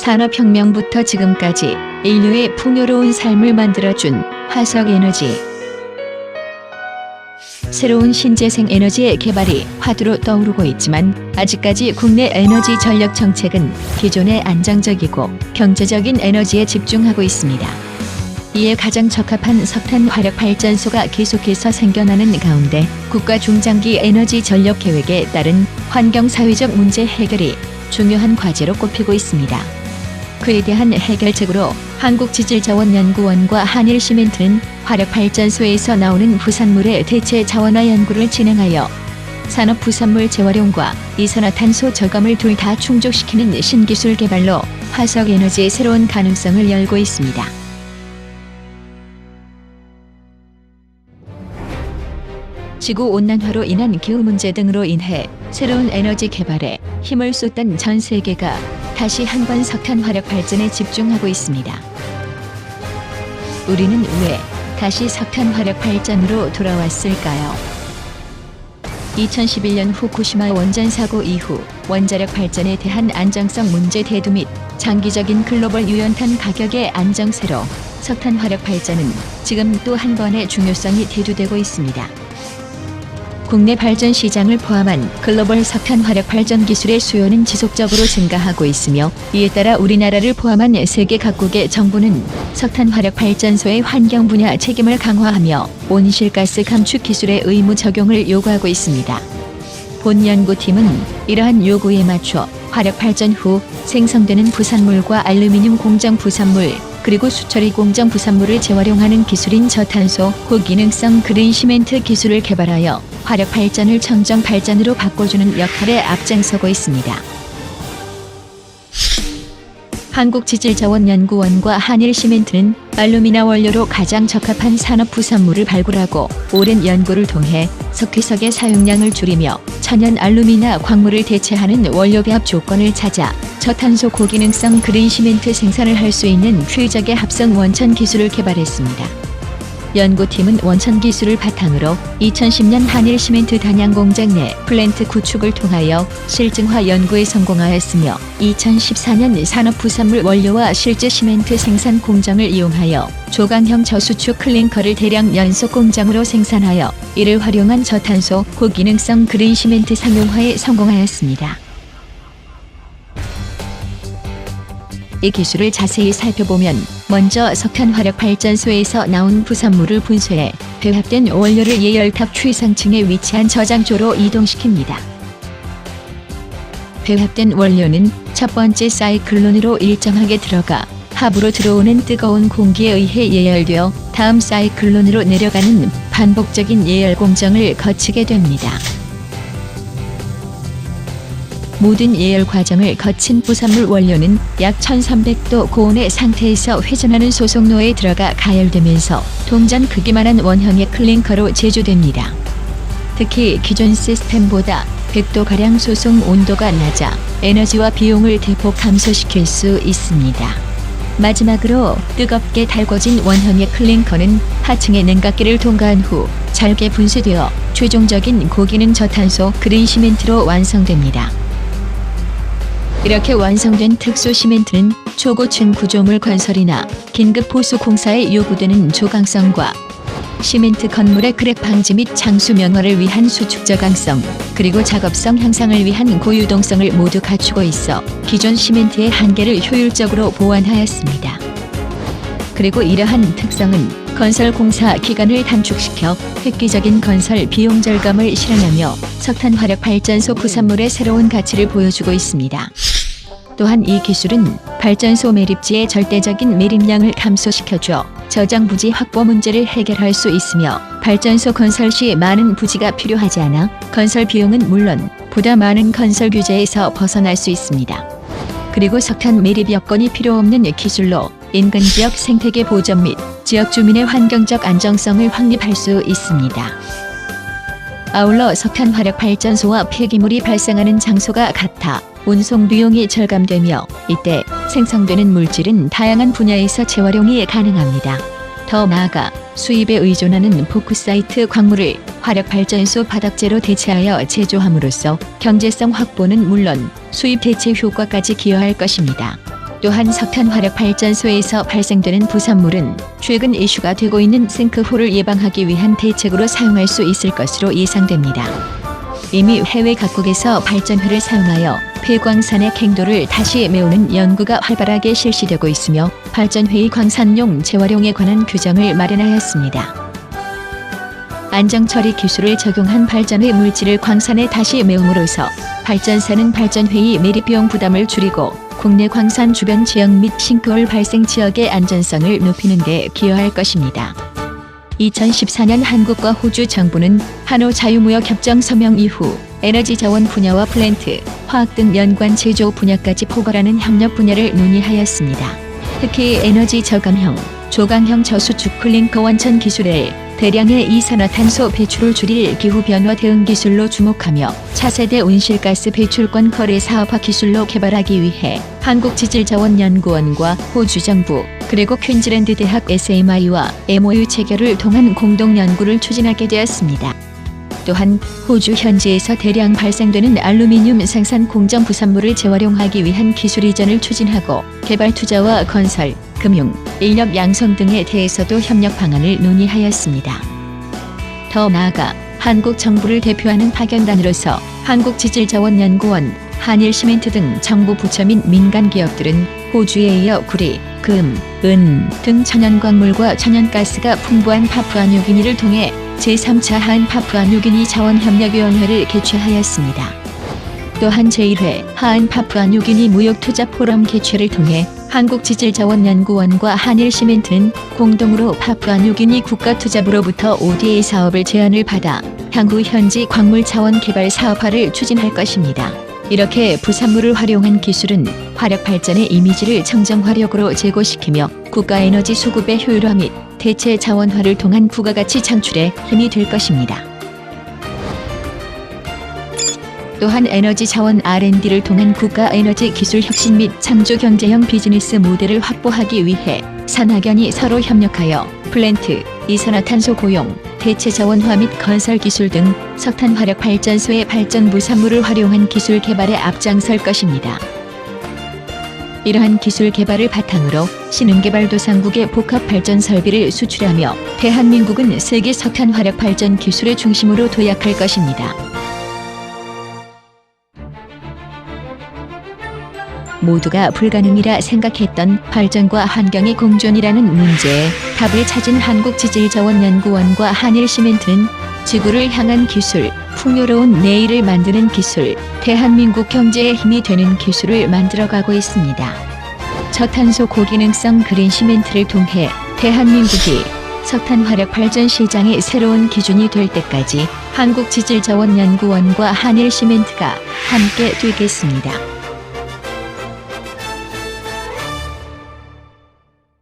산업혁명부터 지금까지 인류의 풍요로운 삶을 만들어준 화석에너지. 새로운 신재생 에너지의 개발이 화두로 떠오르고 있지만 아직까지 국내 에너지 전력 정책은 기존의 안정적이고 경제적인 에너지에 집중하고 있습니다. 이에 가장 적합한 석탄 화력 발전소가 계속해서 생겨나는 가운데 국가 중장기 에너지 전력 계획에 따른 환경 사회적 문제 해결이 중요한 과제로 꼽히고 있습니다. 그에 대한 해결책으로 한국지질자원연구원과 한일시멘트는 화력발전소에서 나오는 부산물의 대체 자원화 연구를 진행하여 산업 부산물 재활용과 이산화탄소 저감을 둘 다 충족시키는 신기술 개발로 화석에너지의 새로운 가능성을 열고 있습니다. 지구온난화로 인한 기후 문제 등으로 인해 새로운 에너지 개발에 힘을 쏟던 전 세계가 다시 한번 석탄 화력 발전에 집중하고 있습니다. 우리는 왜 다시 석탄 화력 발전으로 돌아왔을까요? 2011년 후쿠시마 원전 사고 이후 원자력 발전에 대한 안정성 문제 대두 및 장기적인 글로벌 유연탄 가격의 안정세로 석탄 화력 발전은 지금 또 한 번의 중요성이 대두되고 있습니다. 국내 발전 시장을 포함한 글로벌 석탄 화력 발전 기술의 수요는 지속적으로 증가하고 있으며 이에 따라 우리나라를 포함한 세계 각국의 정부는 석탄 화력 발전소의 환경 분야 책임을 강화하며 온실가스 감축 기술의 의무 적용을 요구하고 있습니다. 본 연구팀은 이러한 요구에 맞춰 화력 발전 후 생성되는 부산물과 알루미늄 공정 부산물 그리고 수처리 공정 부산물을 재활용하는 기술인 저탄소 고기능성 그린 시멘트 기술을 개발하여 화력 발전을 청정 발전으로 바꿔주는 역할에 앞장서고 있습니다. 한국지질자원연구원과 한일시멘트는 알루미나 원료로 가장 적합한 산업 부산물을 발굴하고 오랜 연구를 통해 석회석의 사용량을 줄이며 천연 알루미나 광물을 대체하는 원료 배합 조건을 찾아 저탄소 고기능성 그린 시멘트 생산을 할 수 있는 최적의 합성 원천 기술을 개발했습니다. 연구팀은 원천 기술을 바탕으로 2010년 한일시멘트 단양 공장 내 플랜트 구축을 통하여 실증화 연구에 성공하였으며 2014년 산업 부산물 원료와 실제 시멘트 생산 공정을 이용하여 조강형 저수축 클링커를 대량 연속 공장으로 생산하여 이를 활용한 저탄소 고기능성 그린 시멘트 상용화에 성공하였습니다. 이 기술을 자세히 살펴보면 먼저 석탄 화력 발전소에서 나온 부산물을 분쇄해 배합된 원료를 예열탑 최상층에 위치한 저장조로 이동시킵니다. 배합된 원료는 첫 번째 사이클론으로 일정하게 들어가 하부로 들어오는 뜨거운 공기에 의해 예열되어 다음 사이클론으로 내려가는 반복적인 예열 공정을 거치게 됩니다. 모든 예열 과정을 거친 부산물 원료는 약 1300도 고온의 상태에서 회전하는 소속로에 들어가 가열되면서 동전 크기만한 원형의 클링커로 제조됩니다. 특히 기존 시스템보다 100도가량 소속 온도가 낮아 에너지와 비용을 대폭 감소시킬 수 있습니다. 마지막으로 뜨겁게 달궈진 원형의 클링커는 하층의 냉각기를 통과한 후 잘게 분쇄되어 최종적인 고기능 저탄소 그린 시멘트로 완성됩니다. 이렇게 완성된 특수 시멘트는 초고층 구조물 건설이나 긴급 보수 공사에 요구되는 조강성과 시멘트 건물의 크랙 방지 및 장수 명화를 위한 수축 저강성, 그리고 작업성 향상을 위한 고유동성을 모두 갖추고 있어 기존 시멘트의 한계를 효율적으로 보완하였습니다. 그리고 이러한 특성은 건설 공사 기간을 단축시켜 획기적인 건설 비용 절감을 실현하며 석탄 화력 발전소 부산물의 새로운 가치를 보여주고 있습니다. 또한 이 기술은 발전소 매립지의 절대적인 매립량을 감소시켜줘 저장 부지 확보 문제를 해결할 수 있으며 발전소 건설 시 많은 부지가 필요하지 않아 건설 비용은 물론 보다 많은 건설 규제에서 벗어날 수 있습니다. 그리고 석탄 매립 여건이 필요 없는 기술로 인근 지역 생태계 보전 및 지역 주민의 환경적 안정성을 확립할 수 있습니다. 아울러 석탄 화력 발전소와 폐기물이 발생하는 장소가 같아 운송 비용이 절감되며 이때 생성되는 물질은 다양한 분야에서 재활용이 가능합니다. 더 나아가 수입에 의존하는 보크사이트 광물을 화력발전소 바닥재로 대체하여 제조함으로써 경제성 확보는 물론 수입 대체 효과까지 기여할 것입니다. 또한 석탄 화력 발전소에서 발생되는 부산물은 최근 이슈가 되고 있는 싱크홀을 예방하기 위한 대책으로 사용할 수 있을 것으로 예상됩니다. 이미 해외 각국에서 발전회를 사용하여 폐광산의 갱도를 다시 메우는 연구가 활발하게 실시되고 있으며 발전회의 광산용 재활용에 관한 규정을 마련하였습니다. 안정처리 기술을 적용한 발전회 물질을 광산에 다시 메움으로써 발전사는 발전회의 매립 비용 부담을 줄이고 국내 광산 주변 지역 및 싱크홀 발생 지역의 안전성을 높이는 데 기여할 것입니다. 2014년 한국과 호주 정부는 한호 자유무역 협정 서명 이후 에너지 자원 분야와 플랜트, 화학 등 연관 제조 분야까지 포괄하는 협력 분야를 논의하였습니다. 특히 에너지 저감형, 조강형 저수축 클링커 원천 기술을 대량의 이산화탄소 배출을 줄일 기후변화 대응 기술로 주목하며 차세대 온실가스 배출권 거래 사업화 기술로 개발하기 위해 한국지질자원연구원과 호주 정부 그리고 퀸즐랜드 대학 SMI와 MOU 체결을 통한 공동 연구를 추진하게 되었습니다. 또한 호주 현지에서 대량 발생되는 알루미늄 생산 공정 부산물을 재활용하기 위한 기술 이전을 추진하고 개발 투자와 건설, 금융, 인력 양성 등에 대해서도 협력 방안을 논의하였습니다. 더 나아가 한국 정부를 대표하는 파견단으로서 한국지질자원연구원, 한일시멘트 등 정부 부처 및 민간 기업들은 호주에 이어 구리, 금, 은 등 천연광물과 천연가스가 풍부한 파푸아뉴기니를 통해 제3차 한파푸아뉴기니 자원협력위원회를 개최하였습니다. 또한 제1회 한파푸아뉴기니 무역투자 포럼 개최를 통해 한국지질자원연구원과 한일시멘트는 공동으로 파푸아뉴기니 국가투자부로부터 ODA 사업을 제안을 받아 향후 현지 광물 자원 개발 사업화를 추진할 것입니다. 이렇게 부산물을 활용한 기술은 화력 발전의 이미지를 청정화력으로 제고시키며 국가 에너지 수급의 효율화 및 대체 자원화를 통한 부가가치 창출에 힘이 될 것입니다. 또한 에너지 자원 R&D를 통한 국가 에너지 기술 혁신 및 창조 경제형 비즈니스 모델을 확보하기 위해 산학연이 서로 협력하여 플랜트, 이산화탄소 고용, 대체 자원화 및 건설 기술 등 석탄 화력 발전소의 발전 부산물을 활용한 기술 개발에 앞장설 것입니다. 이러한 기술 개발을 바탕으로 신흥개발도상국의 복합 발전 설비를 수출하며 대한민국은 세계 석탄 화력 발전 기술의 중심으로 도약할 것입니다. 모두가 불가능이라 생각했던 발전과 환경의 공존이라는 문제에 답을 찾은 한국지질자원연구원과 한일시멘트는 지구를 향한 기술, 풍요로운 내일을 만드는 기술, 대한민국 경제에 힘이 되는 기술을 만들어가고 있습니다. 저탄소 고기능성 그린 시멘트를 통해 대한민국이 석탄 화력 발전 시장의 새로운 기준이 될 때까지 한국지질자원연구원과 한일시멘트가 함께 뛰겠습니다.